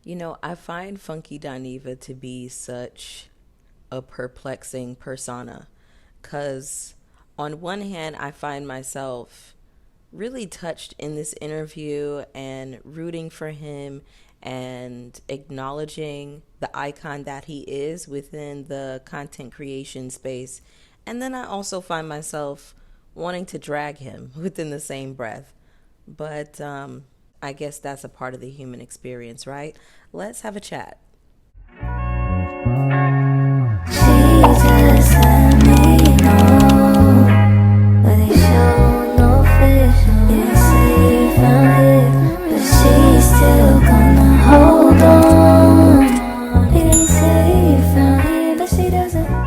I find Funky Dineva to be such a perplexing persona because, on one hand, I find myself really touched in this interview and rooting for him and acknowledging the icon that he is within the content creation space. And then I also find myself wanting to drag him within the same breath. But I guess that's a part of the human experience, right? Let's have a chat. She just let me know, but they show no fish. Didn't say you found it, but she's still gonna hold on. Didn't say you found it, but she doesn't want.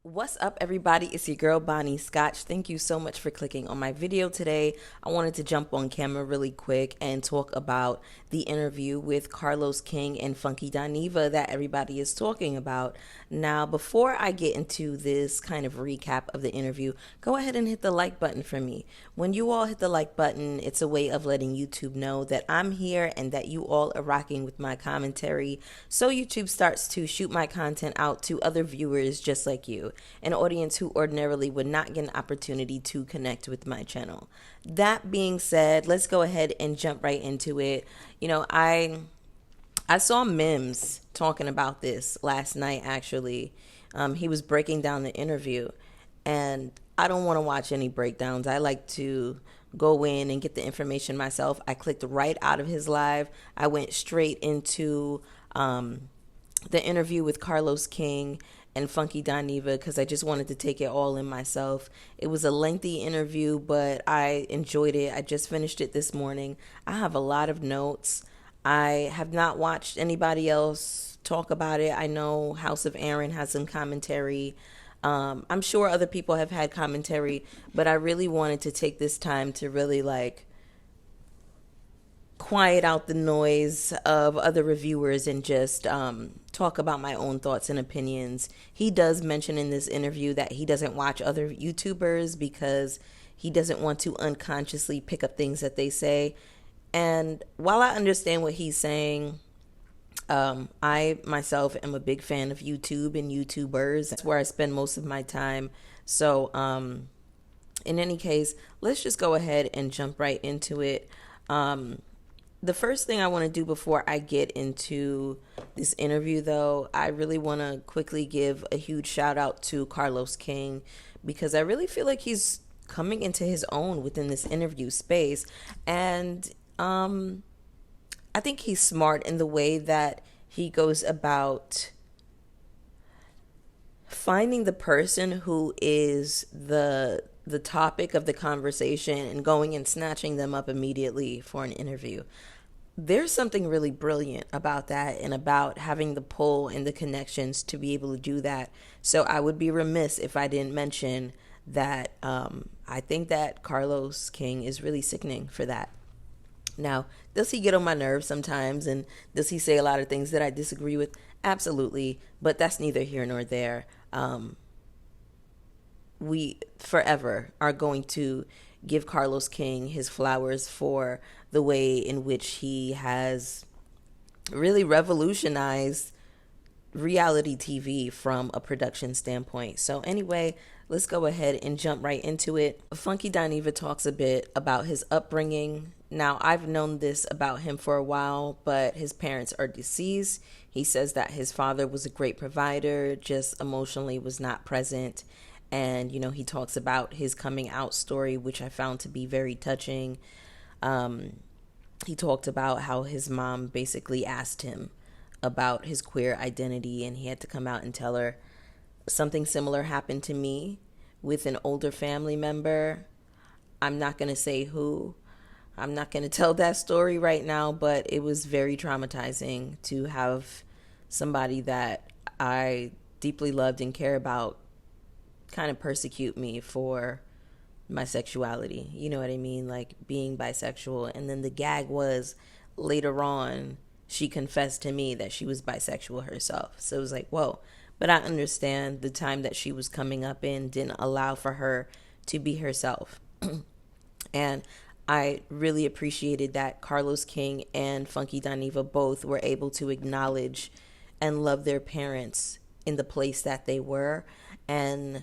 What's up, everybody? It's your girl, Bonnie Scotch. Thank you so much for clicking on my video today. I wanted to jump on camera really quick and talk about the interview with Carlos King and Funky Dineva that everybody is talking about. Now, before I get into this kind of recap of the interview, go ahead and hit the like button for me. When you all hit the like button, it's a way of letting YouTube know that I'm here and that you all are rocking with my commentary. So YouTube starts to shoot my content out to other viewers just like you, an audience who ordinarily would not get an opportunity to connect with my channel. That being said, let's go ahead and jump right into it. I saw Mims talking about this last night, actually. He was breaking down the interview, and I don't want to watch any breakdowns. I like to go in and get the information myself. I clicked right out of his live. I went straight into the interview with Carlos King and Funky Dineva because I just wanted to take it all in myself. It was a lengthy interview, but I enjoyed it. I just finished it this morning. I have a lot of notes. I have not watched anybody else talk about it. I know House of Aaron has some commentary. I'm sure other people have had commentary, but I really wanted to take this time to really quiet out the noise of other reviewers and just talk about my own thoughts and opinions. He does mention in this interview that he doesn't watch other YouTubers because he doesn't want to unconsciously pick up things that they say. And while I understand what he's saying, I myself am a big fan of YouTube and YouTubers. That's where I spend most of my time. So in any case, let's just go ahead and jump right into it. The first thing I want to do before I get into this interview, though, I really want to quickly give a huge shout out to Carlos King because I really feel like he's coming into his own within this interview space. And I think he's smart in the way that he goes about finding the person who is the topic of the conversation and going and snatching them up immediately for an interview. There's something really brilliant about that and about having the pull and the connections to be able to do that. So I would be remiss if I didn't mention that I think that Carlos King is really sickening for that. Now, does he get on my nerves sometimes, and does he say a lot of things that I disagree with? Absolutely, but that's neither here nor there. We forever are going to give Carlos King his flowers for the way in which he has really revolutionized reality TV from a production standpoint. So anyway, let's go ahead and jump right into it. Funky Dineva talks a bit about his upbringing. Now, I've known this about him for a while, but his parents are deceased. He says that his father was a great provider, just emotionally was not present. And, he talks about his coming out story, which I found to be very touching. He talked about how his mom basically asked him about his queer identity, and he had to come out and tell her. Something similar happened to me with an older family member. I'm not going to say who. I'm not going to tell that story right now, but it was very traumatizing to have somebody that I deeply loved and care about kind of persecute me for my sexuality. You know what I mean? Like being bisexual. And then the gag was later on, she confessed to me that she was bisexual herself. So it was like, whoa. But I understand the time that she was coming up in didn't allow for her to be herself. And I really appreciated that Carlos King and Funky Dineva both were able to acknowledge and love their parents in the place that they were and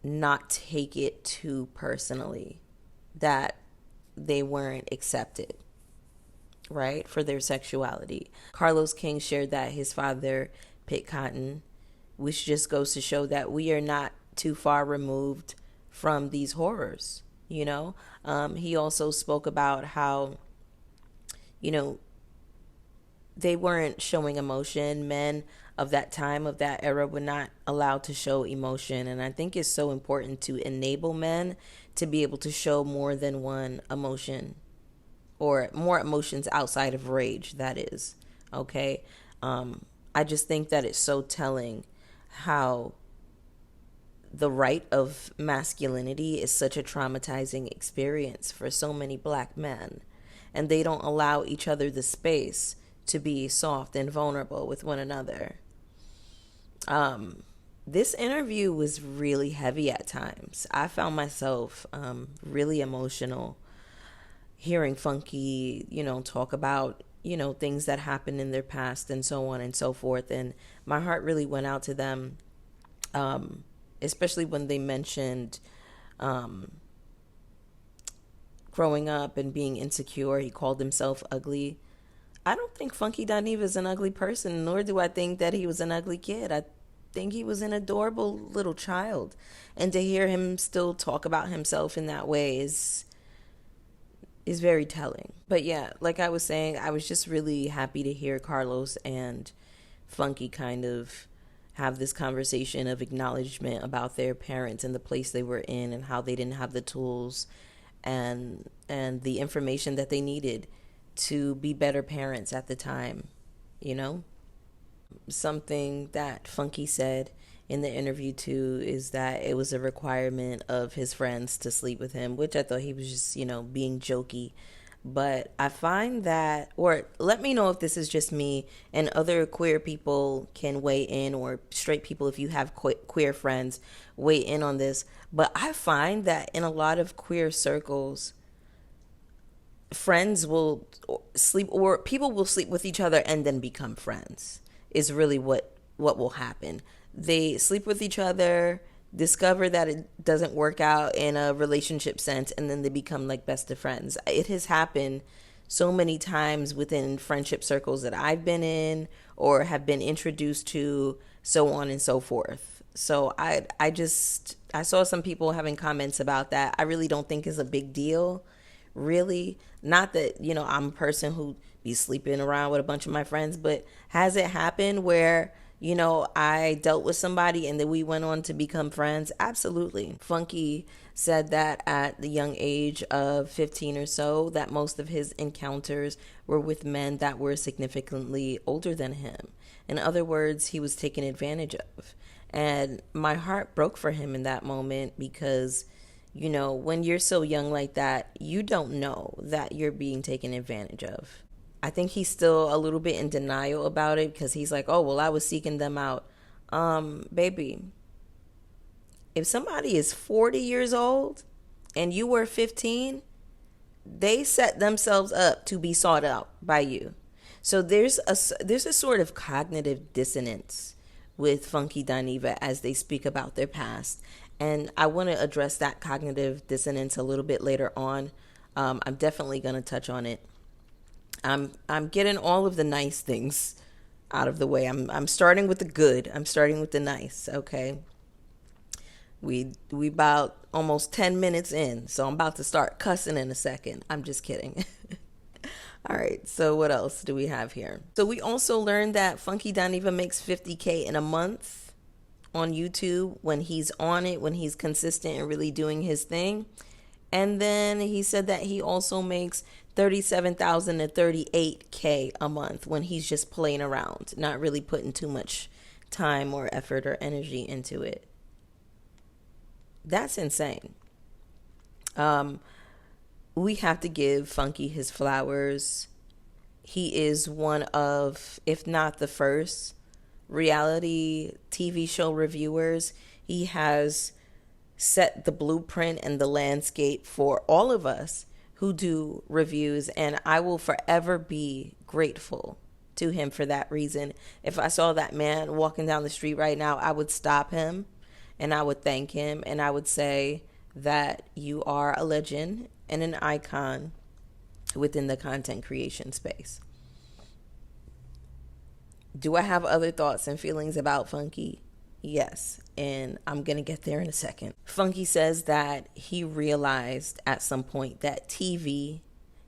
not take it too personally that they weren't accepted, right, for their sexuality. Carlos King shared that his father picked cotton, which just goes to show that we are not too far removed from these horrors, you know. He also spoke about how, you know, they weren't showing emotion. Men of that time, of that era, were not allowed to show emotion. And I think it's so important to enable men to be able to show more than one emotion, or more emotions outside of rage, that is. Okay. I just think that it's so telling how the right of masculinity is such a traumatizing experience for so many black men. And they don't allow each other the space to be soft and vulnerable with one another. This interview was really heavy at times. I found myself really emotional hearing Funky, talk about, things that happened in their past and so on and so forth. And my heart really went out to them, especially when they mentioned growing up and being insecure. He called himself ugly. I don't think Funky Dineva is an ugly person, nor do I think that he was an ugly kid. I think he was an adorable little child. And to hear him still talk about himself in that way is very telling. But yeah, like I was saying, I was just really happy to hear Carlos and Funky kind of have this conversation of acknowledgement about their parents and the place they were in and how they didn't have the tools and the information that they needed to be better parents at the time, Something that Funky said in the interview too is that it was a requirement of his friends to sleep with him, which I thought he was just, being jokey. But I find that, or let me know if this is just me, and other queer people can weigh in, or straight people, if you have queer friends, weigh in on this. But I find that in a lot of queer circles, friends will sleep, or people will sleep with each other and then become friends, is really what will happen. They sleep with each other, discover that it doesn't work out in a relationship sense, and then they become like best of friends. It has happened so many times within friendship circles that I've been in or have been introduced to, so on and so forth. So I saw some people having comments about that. I really don't think it's a big deal. Really, not that, I'm a person who be sleeping around with a bunch of my friends, but has it happened where, I dealt with somebody and then we went on to become friends? Absolutely. Funky said that at the young age of 15 or so, that most of his encounters were with men that were significantly older than him. In other words, he was taken advantage of. And my heart broke for him in that moment because, when you're so young like that, you don't know that you're being taken advantage of. I think he's still a little bit in denial about it because he's like, oh, well, I was seeking them out. Baby, if somebody is 40 years old and you were 15, they set themselves up to be sought out by you. So there's a sort of cognitive dissonance with Funky Dineva as they speak about their past. And I want to address that cognitive dissonance a little bit later on. I'm definitely going to touch on it. I'm getting all of the nice things out of the way. I'm starting with the good. I'm starting with the nice. Okay. We about almost 10 minutes in, so I'm about to start cussing in a second. I'm just kidding. All right. So what else do we have here? So we also learned that Funky Dineva makes $50K in a month on YouTube when he's on it, when he's consistent and really doing his thing. And then he said that he also makes $37,000 to $38K a month when he's just playing around, not really putting too much time or effort or energy into it. That's insane. We have to give Funky his flowers. He is one of, if not the first, reality TV show reviewers. He has set the blueprint and the landscape for all of us who do reviews. And I will forever be grateful to him for that reason. If I saw that man walking down the street right now, I would stop him and I would thank him and I would say that you are a legend and an icon within the content creation space. Do I have other thoughts and feelings about Funky? Yes, and I'm going to get there in a second. Funky says that he realized at some point that TV,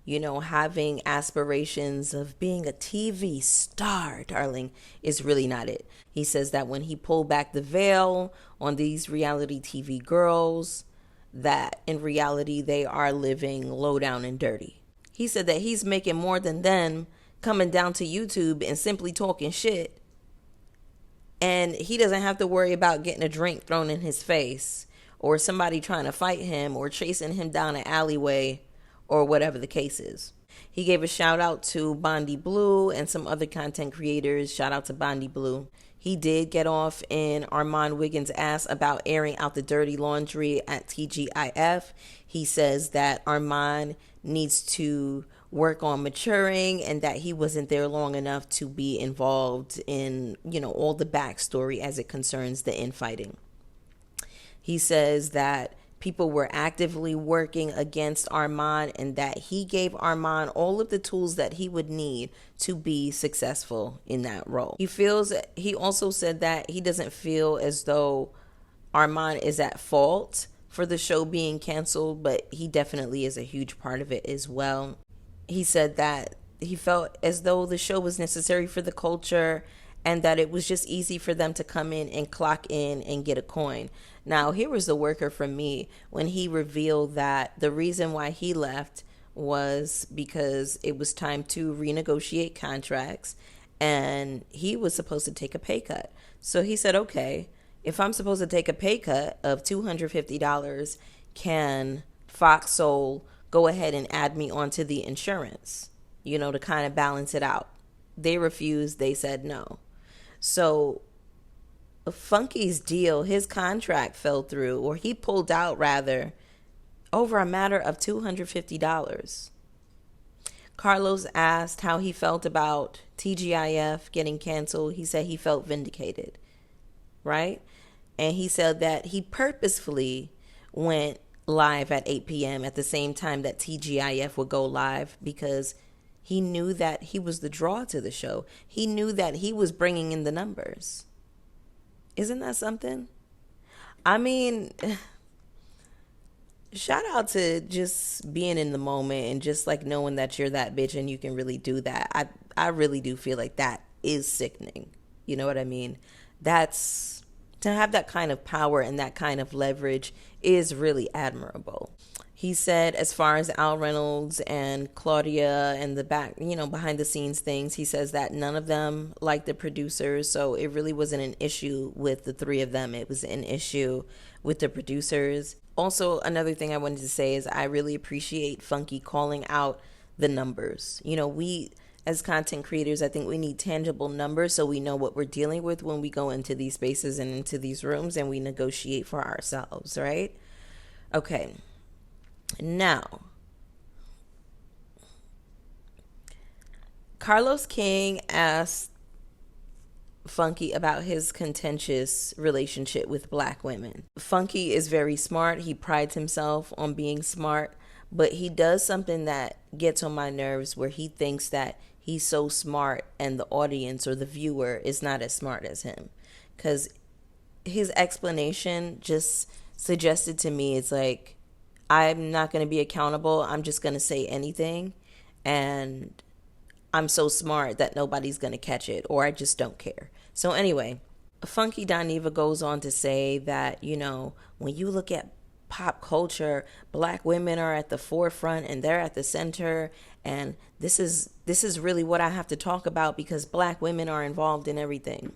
having aspirations of being a TV star, darling, is really not it. He says that when he pulled back the veil on these reality TV girls, that in reality they are living low down and dirty. He said that he's making more than them coming down to YouTube and simply talking shit. And he doesn't have to worry about getting a drink thrown in his face or somebody trying to fight him or chasing him down an alleyway or whatever the case is. He gave a shout out to Bondi Blue and some other content creators. Shout out to Bondi Blue. He did get off in Armand Wiggins' ass about airing out the dirty laundry at TGIF. He says that Armand needs to work on maturing and that he wasn't there long enough to be involved in, all the backstory as it concerns the infighting. He says that people were actively working against Armand and that he gave Armand all of the tools that he would need to be successful in that role. He also said that he doesn't feel as though Armand is at fault for the show being canceled, but he definitely is a huge part of it as well. He said that he felt as though the show was necessary for the culture and that it was just easy for them to come in and clock in and get a coin. Now, here was the worker from me when he revealed that the reason why he left was because it was time to renegotiate contracts and he was supposed to take a pay cut. So he said, okay, if I'm supposed to take a pay cut of $250, can Fox Soul go ahead and add me onto the insurance, to kind of balance it out? They refused. They said no. So Funky's deal, his contract fell through, or he pulled out rather, over a matter of $250. Carlos asked how he felt about TGIF getting canceled. He said he felt vindicated, right? And he said that he purposefully went live at 8 p.m. at the same time that TGIF would go live because he knew that he was the draw to the show. He knew that he was bringing in the numbers. Isn't that something? I mean, shout out to just being in the moment and just like knowing that you're that bitch and you can really do that. I really do feel like that is sickening. You know what I mean? That's to have that kind of power and that kind of leverage is really admirable. He said, as far as Al Reynolds and Claudia and the back, behind the scenes things, he says that none of them liked the producers. So it really wasn't an issue with the three of them. It was an issue with the producers. Also, another thing I wanted to say is I really appreciate Funky calling out the numbers. We as content creators, I think we need tangible numbers so we know what we're dealing with when we go into these spaces and into these rooms and we negotiate for ourselves, right? Okay. Now, Carlos King asked Funky about his contentious relationship with black women. Funky is very smart. He prides himself on being smart, but he does something that gets on my nerves where he thinks that he's so smart and the audience or the viewer is not as smart as him. Because his explanation just suggested to me, it's like, I'm not going to be accountable. I'm just going to say anything. And I'm so smart that nobody's going to catch it, or I just don't care. So anyway, Funky Dineva goes on to say that, when you look at pop culture, black women are at the forefront and they're at the center. And this is really what I have to talk about because black women are involved in everything.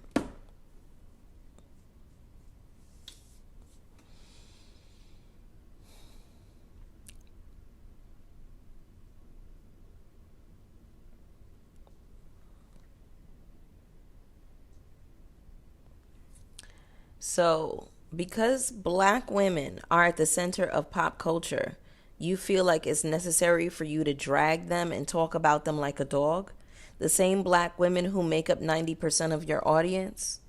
So Because black women are at the center of pop culture, you feel like it's necessary for you to drag them and talk about them like a dog? The same black women who make up 90% of your audience?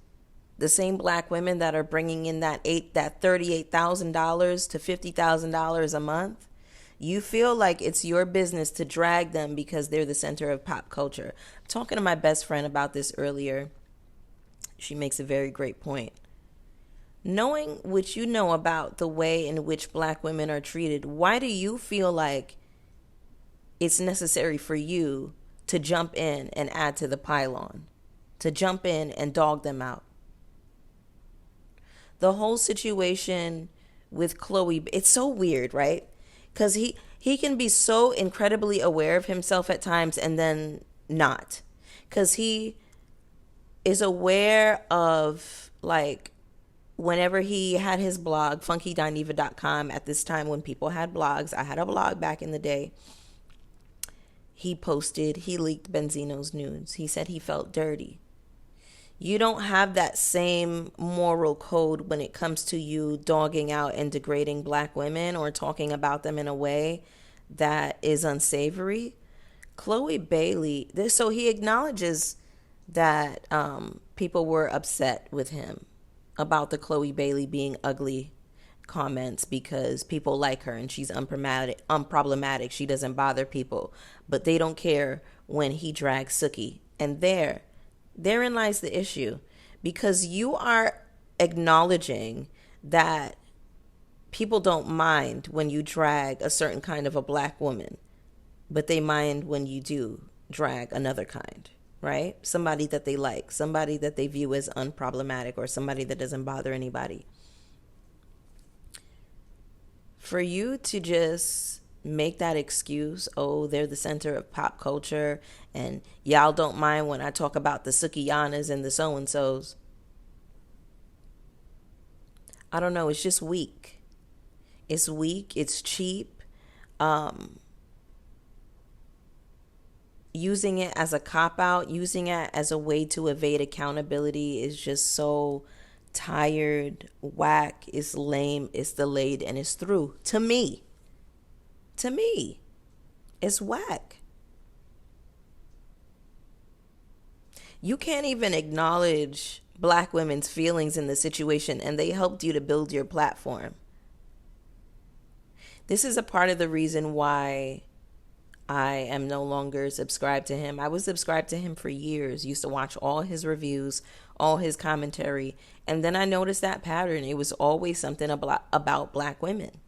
The same black women that are bringing in that $38,000 to $50,000 a month? You feel like it's your business to drag them because they're the center of pop culture. I'm talking to my best friend about this earlier. She makes a very great point. Knowing what you know about the way in which black women are treated, why do you feel like it's necessary for you to jump in and add to the pylon, to jump in and dog them out? The whole situation with Chloe, it's so weird, right? Because he can be so incredibly aware of himself at times and then not. Because he is aware of, like, whenever he had his blog, funkydineva.com, at this time when people had blogs, I had a blog back in the day. He leaked Benzino's nudes. He said he felt dirty. You don't have that same moral code when it comes to you dogging out and degrading black women or talking about them in a way that is unsavory. Chloe Bailey, so he acknowledges that people were upset with him about the Chloe Bailey being ugly comments because people like her and she's unproblematic. She doesn't bother people, but they don't care when he drags Sookie. And therein lies the issue, because you are acknowledging that people don't mind when you drag a certain kind of a black woman, but they mind when you do drag another kind, right? Somebody that they like, somebody that they view as unproblematic, or somebody that doesn't bother anybody. For you to just make that excuse, oh, they're the center of pop culture, and y'all don't mind when I talk about the Sukiyanas and the so-and-sos. I don't know, it's just weak. It's weak, it's cheap. Using it as a cop-out, using it as a way to evade accountability is just so tired, whack, it's lame, it's delayed, and it's through. To me, it's whack. You can't even acknowledge black women's feelings in the situation, and they helped you to build your platform. This is a part of the reason why I am no longer subscribed to him. I was subscribed to him for years, used to watch all his reviews, all his commentary, and then I noticed that pattern. It was always something about black women.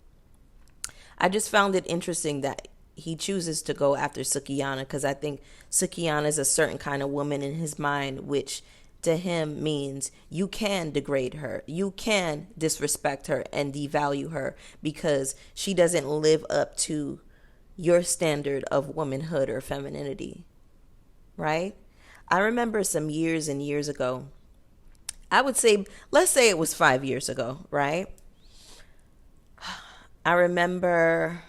I just found it interesting that he chooses to go after Sukiyana, because I think Sukiyana is a certain kind of woman in his mind, which to him means you can degrade her, you can disrespect her and devalue her because she doesn't live up to your standard of womanhood or femininity, right? I remember some years and years ago, I would say, let's say it was 5 years ago, right? I remember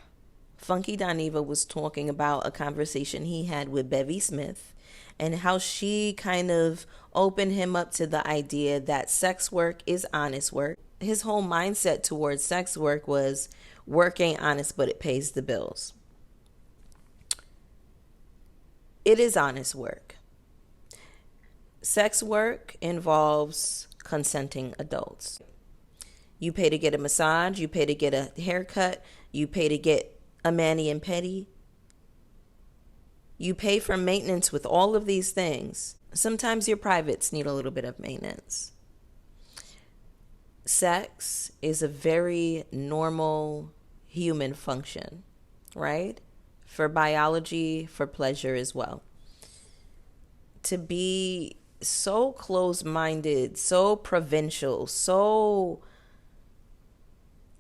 Funky Dineva was talking about a conversation he had with Bevy Smith and how she kind of opened him up to the idea that sex work is honest work. His whole mindset towards sex work was work ain't honest, but it pays the bills. It is honest work. Sex work involves consenting adults. You pay to get a massage, you pay to get a haircut, you pay to get a mani and pedi. You pay for maintenance with all of these things. Sometimes your privates need a little bit of maintenance. Sex is a very normal human function, right? For biology, for pleasure as well. To be so close-minded, so provincial, so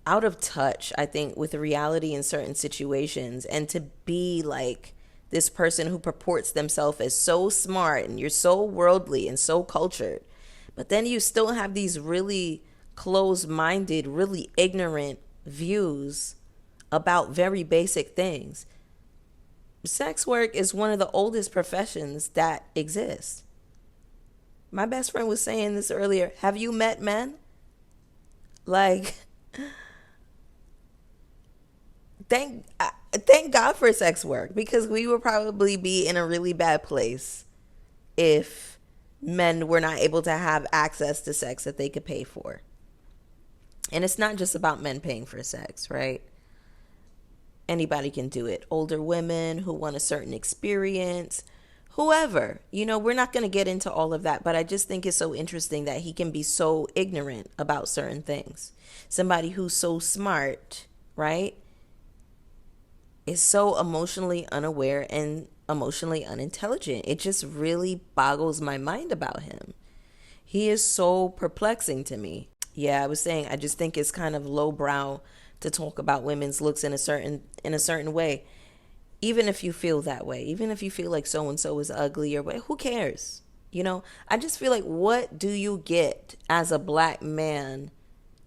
out of touch, I think, with reality in certain situations, and to be like this person who purports themselves as so smart and you're so worldly and so cultured, but then you still have these really closed-minded, really ignorant views about very basic things. Sex work is one of the oldest professions that exist. My best friend was saying this earlier. Have you met men? Like, thank God for sex work, because we would probably be in a really bad place if men were not able to have access to sex that they could pay for. And it's not just about men paying for sex, right? Anybody can do it. Older women who want a certain experience, whoever. We're not going to get into all of that, but I just think it's so interesting that he can be so ignorant about certain things. Somebody who's so smart, right, is so emotionally unaware and emotionally unintelligent. It just really boggles my mind about him. He is so perplexing to me. Yeah, I was saying, I just think it's kind of lowbrow to talk about women's looks in a certain way. Even if you feel that way, even if you feel like so and so is ugly or what, who cares? I just feel like, what do you get as a black man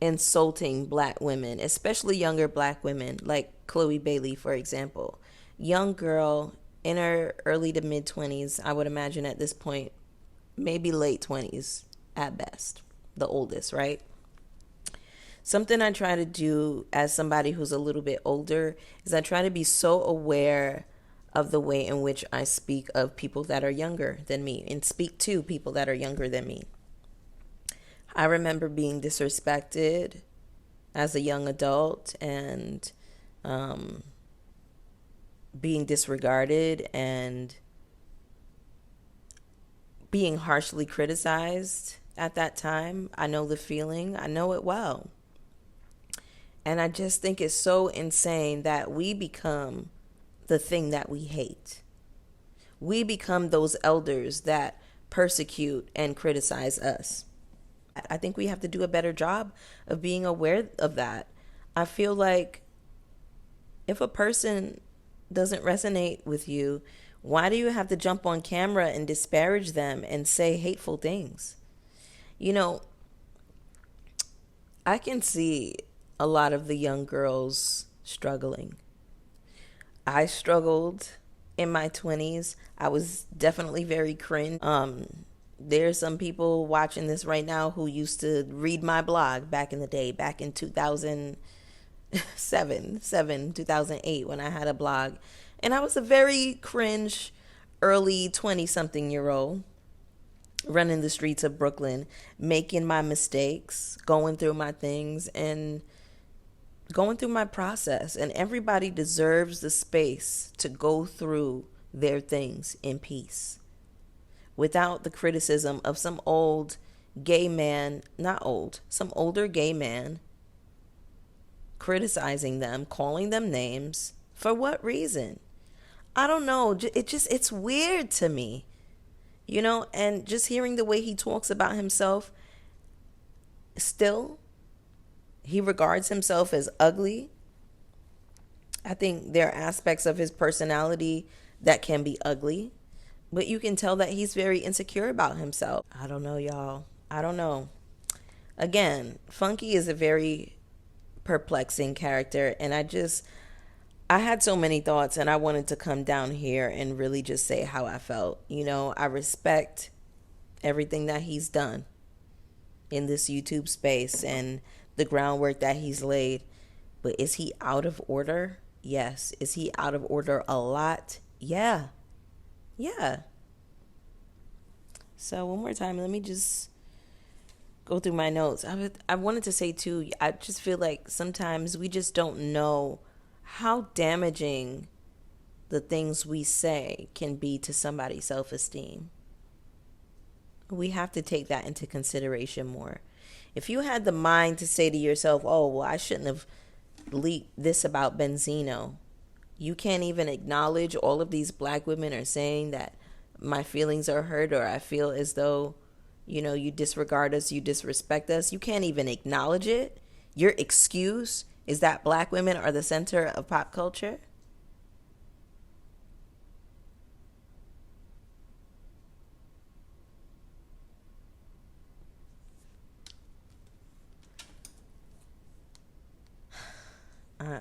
insulting black women, especially younger black women, like Chloe Bailey, for example? Young girl in her early to mid 20s, I would imagine at this point, maybe late 20s at best, the oldest, right? Something I try to do as somebody who's a little bit older is I try to be so aware of the way in which I speak of people that are younger than me and speak to people that are younger than me. I remember being disrespected as a young adult and being disregarded and being harshly criticized at that time. I know the feeling. I know it well. And I just think it's so insane that we become the thing that we hate. We become those elders that persecute and criticize us. I think we have to do a better job of being aware of that. I feel like if a person doesn't resonate with you, why do you have to jump on camera and disparage them and say hateful things? I can see a lot of the young girls struggling. I struggled in my 20s. I was definitely very cringe. There's some people watching this right now who used to read my blog back in the day, back in 2008, when I had a blog. And I was a very cringe early 20-something year old running the streets of Brooklyn, making my mistakes, going through my things and going through my process. And everybody deserves the space to go through their things in peace without the criticism of some old gay man, some older gay man criticizing them, calling them names. For what reason? I don't know. It's weird to me, and just hearing the way he talks about himself. Still, he regards himself as ugly. I think there are aspects of his personality that can be ugly, but you can tell that he's very insecure about himself. I don't know, y'all. I don't know. Again, Funky is a very perplexing character, and I had so many thoughts, and I wanted to come down here and really just say how I felt. I respect everything that he's done in this YouTube space and the groundwork that he's laid. But is he out of order? Yes. Is he out of order a lot? Yeah. So one more time, let me just go through my notes. I wanted to say too, I just feel like sometimes we just don't know how damaging the things we say can be to somebody's self-esteem. We have to take that into consideration more. If you had the mind to say to yourself, oh, well, I shouldn't have leaked this about Benzino, you can't even acknowledge all of these black women are saying that my feelings are hurt, or I feel as though, you disregard us, you disrespect us. You can't even acknowledge it. Your excuse is that black women are the center of pop culture.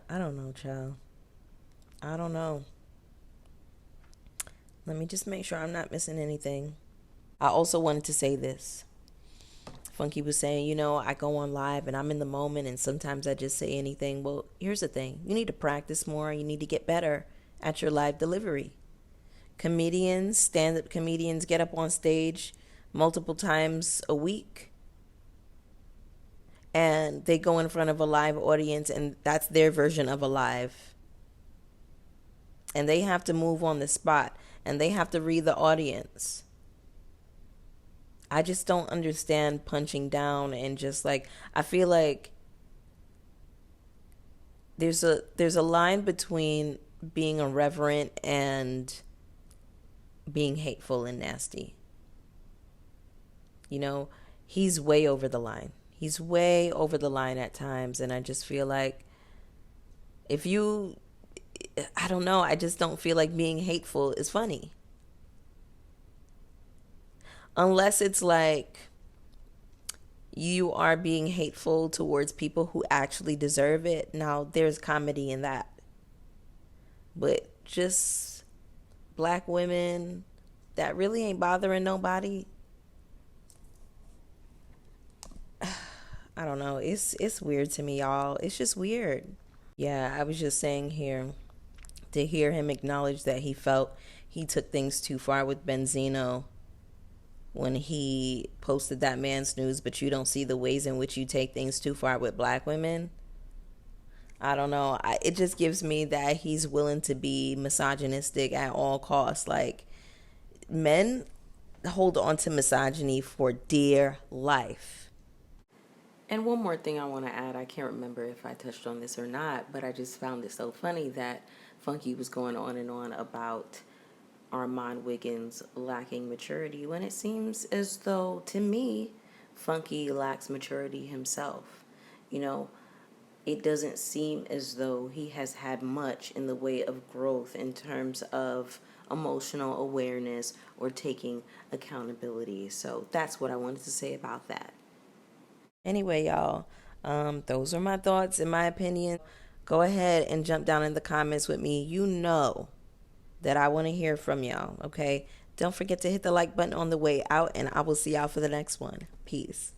I don't know, child. I don't know. Let me just make sure I'm not missing anything. I also wanted to say this. Funky was saying, you know, I go on live and I'm in the moment and sometimes I just say anything. Well, here's the thing. You need to practice more. You need to get better at your live delivery. Comedians, stand-up comedians get up on stage multiple times a week and they go in front of a live audience and that's their version of a live. And they have to move on the spot and they have to read the audience. I just don't understand punching down and just like, I feel like there's a line between being irreverent and being hateful and nasty. You know, he's way over the line. He's way over the line at times, and I just feel like I don't know, I just don't feel like being hateful is funny. Unless it's like you are being hateful towards people who actually deserve it. Now, there's comedy in that. But just black women that really ain't bothering nobody. I don't know. It's weird to me, y'all. It's just weird. Yeah, I was just saying here, to hear him acknowledge that he felt he took things too far with Benzino when he posted that man's news, but you don't see the ways in which you take things too far with black women. I don't know. It just gives me that he's willing to be misogynistic at all costs. Like, men hold on to misogyny for dear life. And one more thing I want to add. I can't remember if I touched on this or not, but I just found it so funny that Funky was going on and on about Armand Wiggins lacking maturity when it seems as though, to me, Funky lacks maturity himself. You know, it doesn't seem as though he has had much in the way of growth in terms of emotional awareness or taking accountability. So that's what I wanted to say about that. Anyway, y'all, those are my thoughts and my opinion. Go ahead and jump down in the comments with me. You know that I want to hear from y'all, okay? Don't forget to hit the like button on the way out, and I will see y'all for the next one. Peace.